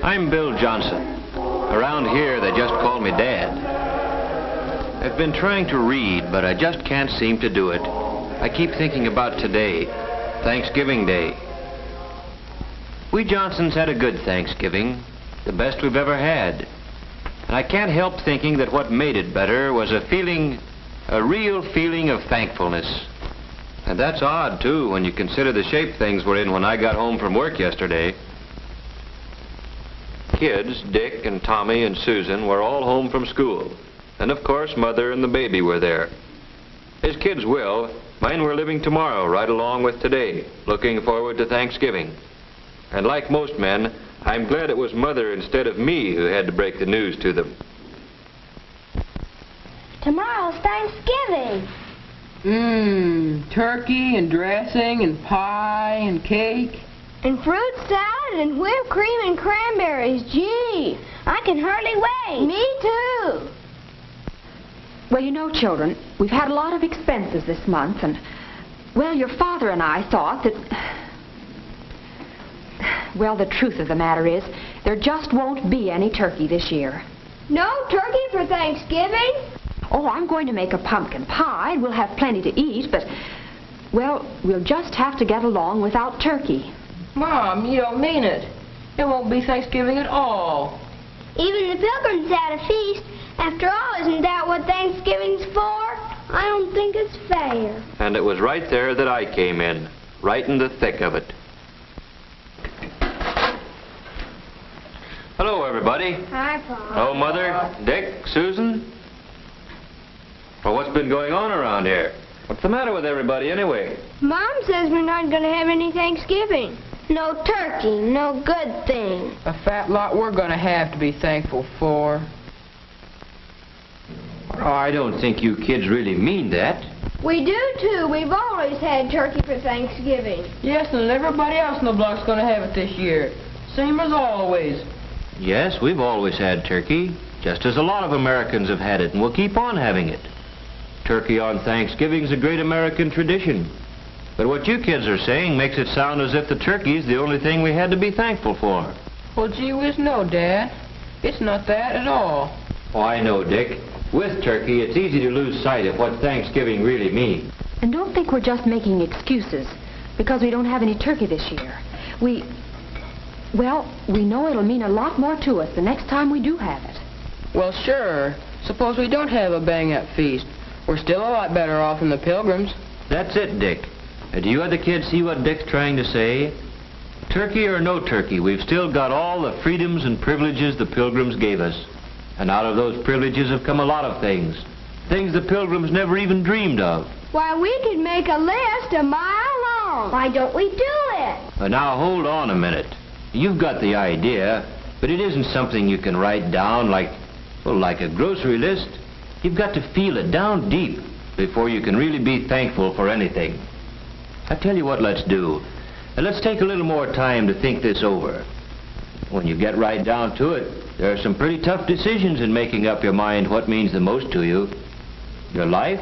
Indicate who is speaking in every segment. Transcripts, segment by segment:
Speaker 1: I'm Bill Johnson. Around here, they just call me Dad. I've been trying to read, but I just can't seem to do it. I keep thinking about today, Thanksgiving Day. We Johnsons had a good Thanksgiving, the best we've ever had. And I can't help thinking that what made it better was a real feeling of thankfulness. And that's odd, too, when you consider the shape things were in when I got home from work yesterday. Kids, Dick and Tommy and Susan, were all home from school. And of course, Mother and the baby were there. As kids will, mine were living tomorrow right along with today, looking forward to Thanksgiving. And like most men, I'm glad it was Mother instead of me who had to break the news to them.
Speaker 2: Tomorrow's Thanksgiving.
Speaker 3: Turkey and dressing and pie and cake.
Speaker 2: And fruit salad and whipped cream and cranberries. Gee, I can hardly wait. Me too.
Speaker 4: Well, you know, children, we've had a lot of expenses this month, and, well, your father and I thought that... Well, the truth of the matter is, there just won't be any turkey this year.
Speaker 2: No turkey for Thanksgiving?
Speaker 4: Oh, I'm going to make a pumpkin pie. We'll have plenty to eat, but, well, we'll just have to get along without turkey.
Speaker 3: Mom, you don't mean it. It won't be Thanksgiving at all.
Speaker 2: Even the Pilgrims had a feast. After all, isn't that what Thanksgiving's for? I don't think it's fair.
Speaker 1: And it was right there that I came in, right in the thick of it. Hello, everybody.
Speaker 2: Hi, Paul.
Speaker 1: Hello, Mother, Dick, Susan. Well, what's been going on around here? What's the matter with everybody, anyway?
Speaker 2: Mom says we're not going to have any Thanksgiving. No turkey, no good thing.
Speaker 3: A fat lot we're going to have to be thankful for.
Speaker 1: Oh, I don't think you kids really mean that.
Speaker 2: We do, too. We've always had turkey for Thanksgiving.
Speaker 3: Yes, and everybody else in the block's going to have it this year. Same as always.
Speaker 1: Yes, we've always had turkey, just as a lot of Americans have had it, and we'll keep on having it. Turkey on Thanksgiving's a great American tradition. But what you kids are saying makes it sound as if the turkey's the only thing we had to be thankful for.
Speaker 3: Well, gee whiz, no, Dad. It's not that at all.
Speaker 1: Oh, I know, Dick. With turkey, it's easy to lose sight of what Thanksgiving really means.
Speaker 4: And don't think we're just making excuses because we don't have any turkey this year. Well, we know it'll mean a lot more to us the next time we do have it.
Speaker 3: Well, sure. Suppose we don't have a bang-up feast. We're still a lot better off than the Pilgrims.
Speaker 1: That's it, Dick. Do you other kids see what Dick's trying to say? Turkey or no turkey, we've still got all the freedoms and privileges the Pilgrims gave us. And out of those privileges have come a lot of things. Things the Pilgrims never even dreamed of.
Speaker 2: Why, we could make a list a mile long. Why don't we do it?
Speaker 1: Now, hold on a minute. You've got the idea, but it isn't something you can write down like a grocery list. You've got to feel it down deep before you can really be thankful for anything. I tell you what let's do. Let's take a little more time to think this over. When you get right down to it, there are some pretty tough decisions in making up your mind what means the most to you. Your life?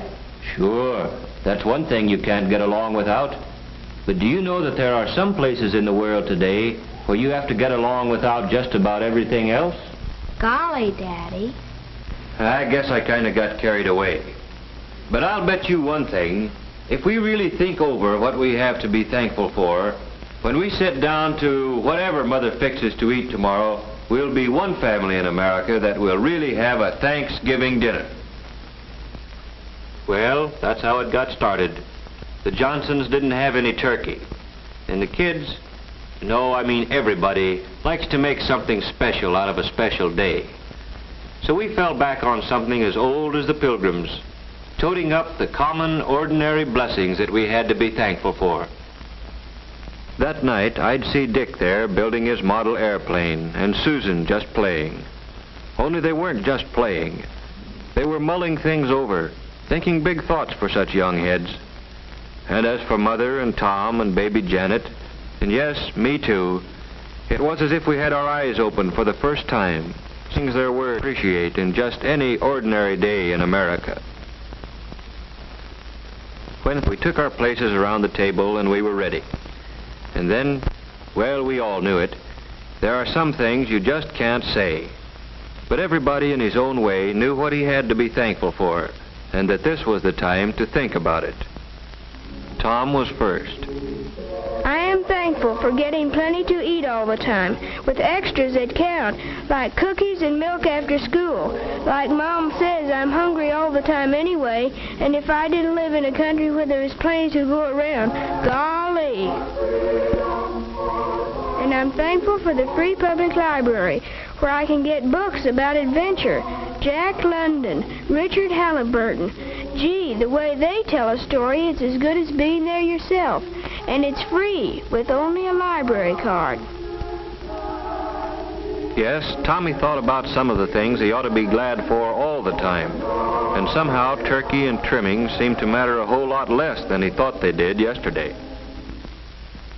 Speaker 1: Sure, that's one thing you can't get along without. But do you know that there are some places in the world today where you have to get along without just about everything else?
Speaker 2: Golly, Daddy.
Speaker 1: I guess I kind of got carried away. But I'll bet you one thing. If we really think over what we have to be thankful for, when we sit down to whatever Mother fixes to eat tomorrow, we'll be one family in America that will really have a Thanksgiving dinner. Well, that's how it got started. The Johnsons didn't have any turkey. And the kids, no, I mean everybody, likes to make something special out of a special day. So we fell back on something as old as the Pilgrims, toting up the common, ordinary blessings that we had to be thankful for. That night, I'd see Dick there building his model airplane, and Susan just playing. Only they weren't just playing. They were mulling things over, thinking big thoughts for such young heads. And as for Mother and Tom and baby Janet, and yes, me too, it was as if we had our eyes open for the first time. Things there were to appreciate in just any ordinary day in America. When we took our places around the table and we were ready. And then, well, we all knew it. There are some things you just can't say. But everybody in his own way knew what he had to be thankful for, and that this was the time to think about it. Tom was first.
Speaker 2: I am thankful for getting plenty to eat all the time, with extras that count, like cookies and milk after school. Like Mom says, I'm hungry all the time anyway, and if I didn't live in a country where there was plenty to go around, golly. And I'm thankful for the free public library, where I can get books about adventure. Jack London, Richard Halliburton. Gee, the way they tell a story, it's as good as being there yourself. And it's free, with only a library card.
Speaker 1: Yes, Tommy thought about some of the things he ought to be glad for all the time. And somehow turkey and trimmings seemed to matter a whole lot less than he thought they did yesterday.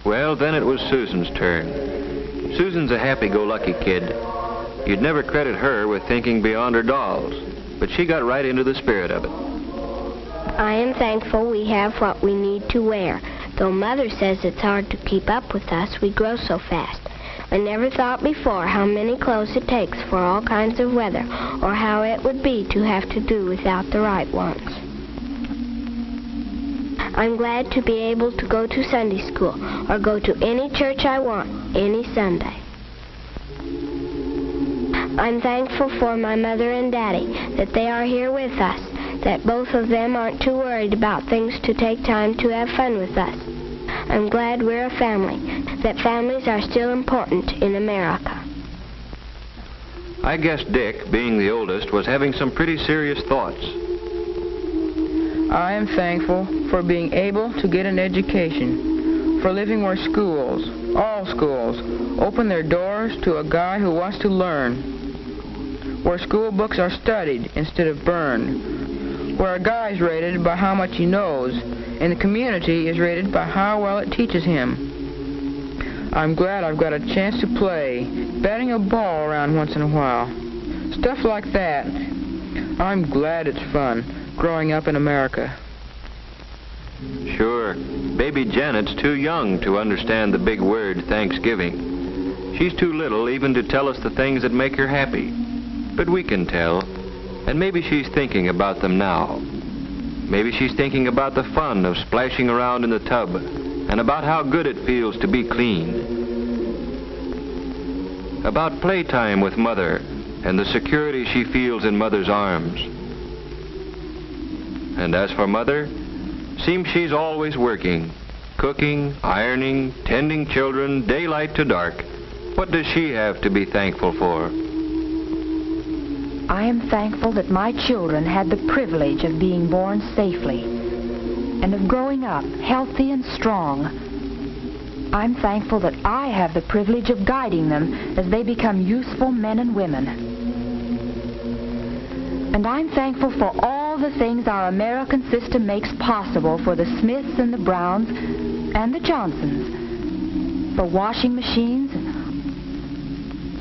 Speaker 1: Well, then it was Susan's turn. Susan's a happy-go-lucky kid. You'd never credit her with thinking beyond her dolls, but she got right into the spirit of it.
Speaker 2: I am thankful we have what we need to wear. Though Mother says it's hard to keep up with us, we grow so fast. I never thought before how many clothes it takes for all kinds of weather, or how it would be to have to do without the right ones. I'm glad to be able to go to Sunday school, or go to any church I want, any Sunday. I'm thankful for my mother and daddy, that they are here with us, that both of them aren't too worried about things to take time to have fun with us. I'm glad we're a family, that families are still important in America.
Speaker 1: I guess Dick, being the oldest, was having some pretty serious thoughts.
Speaker 3: I am thankful for being able to get an education, for living where schools, all schools, open their doors to a guy who wants to learn, where school books are studied instead of burned, where a guy is rated by how much he knows, and the community is rated by how well it teaches him. I'm glad I've got a chance to play, batting a ball around once in a while. Stuff like that. I'm glad it's fun, growing up in America.
Speaker 1: Sure, baby Janet's too young to understand the big word Thanksgiving. She's too little even to tell us the things that make her happy. But we can tell, and maybe she's thinking about them now. Maybe she's thinking about the fun of splashing around in the tub, and about how good it feels to be clean. About playtime with Mother, and the security she feels in Mother's arms. And as for Mother, seems she's always working, cooking, ironing, tending children, daylight to dark. What does she have to be thankful for?
Speaker 4: I am thankful that my children had the privilege of being born safely and of growing up healthy and strong. I'm thankful that I have the privilege of guiding them as they become useful men and women. And I'm thankful for all the things our American system makes possible for the Smiths and the Browns and the Johnsons. For washing machines,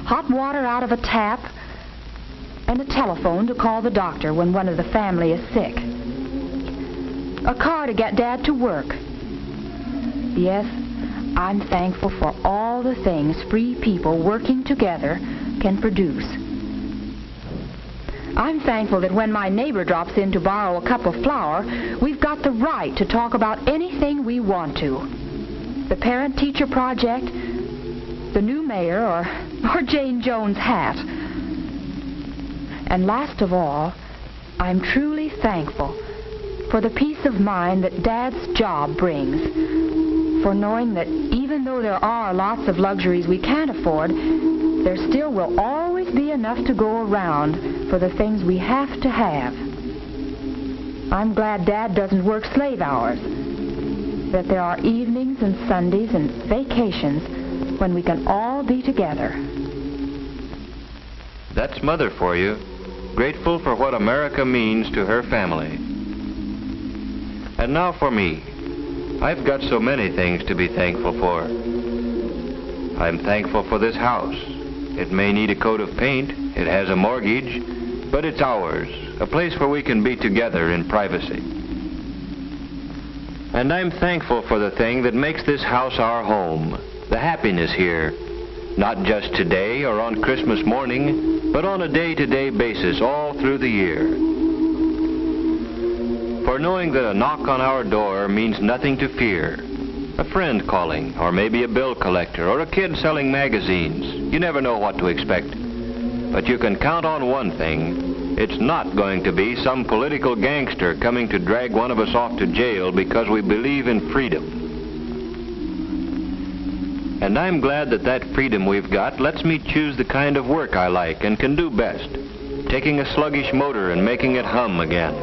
Speaker 4: hot water out of a tap, and a telephone to call the doctor when one of the family is sick. A car to get Dad to work. Yes, I'm thankful for all the things free people working together can produce. I'm thankful that when my neighbor drops in to borrow a cup of flour, we've got the right to talk about anything we want to. The parent-teacher project, the new mayor, or Jane Jones' hat. And last of all, I'm truly thankful for the peace of mind that Dad's job brings, for knowing that even though there are lots of luxuries we can't afford, there still will always be enough to go around for the things we have to have. I'm glad Dad doesn't work slave hours, that there are evenings and Sundays and vacations when we can all be together.
Speaker 1: That's Mother for you, grateful for what America means to her family. And now for me. I've got so many things to be thankful for. I'm thankful for this house. It may need a coat of paint, it has a mortgage, but it's ours, a place where we can be together in privacy. And I'm thankful for the thing that makes this house our home, the happiness here, Not just today or on Christmas morning, but on a day-to-day basis all through the year. For knowing that a knock on our door means nothing to fear. A friend calling, or maybe a bill collector, or a kid selling magazines. You never know what to expect. But you can count on one thing. It's not going to be some political gangster coming to drag one of us off to jail because we believe in freedom. And I'm glad that that freedom we've got lets me choose the kind of work I like and can do best. Taking a sluggish motor and making it hum again.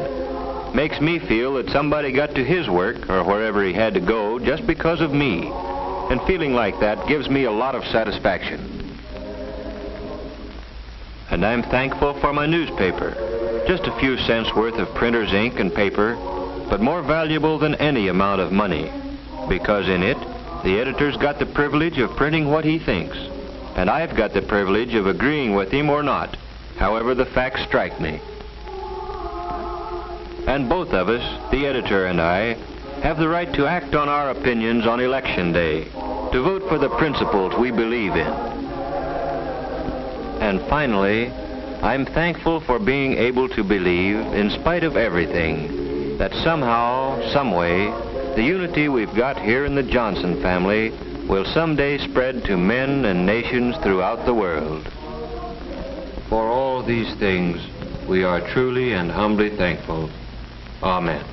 Speaker 1: Makes me feel that somebody got to his work, or wherever he had to go, just because of me. And feeling like that gives me a lot of satisfaction. And I'm thankful for my newspaper. Just a few cents worth of printer's ink and paper, but more valuable than any amount of money. Because in it, the editor's got the privilege of printing what he thinks. And I've got the privilege of agreeing with him or not, however the facts strike me. And both of us, the editor and I, have the right to act on our opinions on Election Day, to vote for the principles we believe in. And finally, I'm thankful for being able to believe, in spite of everything, that somehow, someway, the unity we've got here in the Johnson family will someday spread to men and nations throughout the world. For all these things, we are truly and humbly thankful. Amen.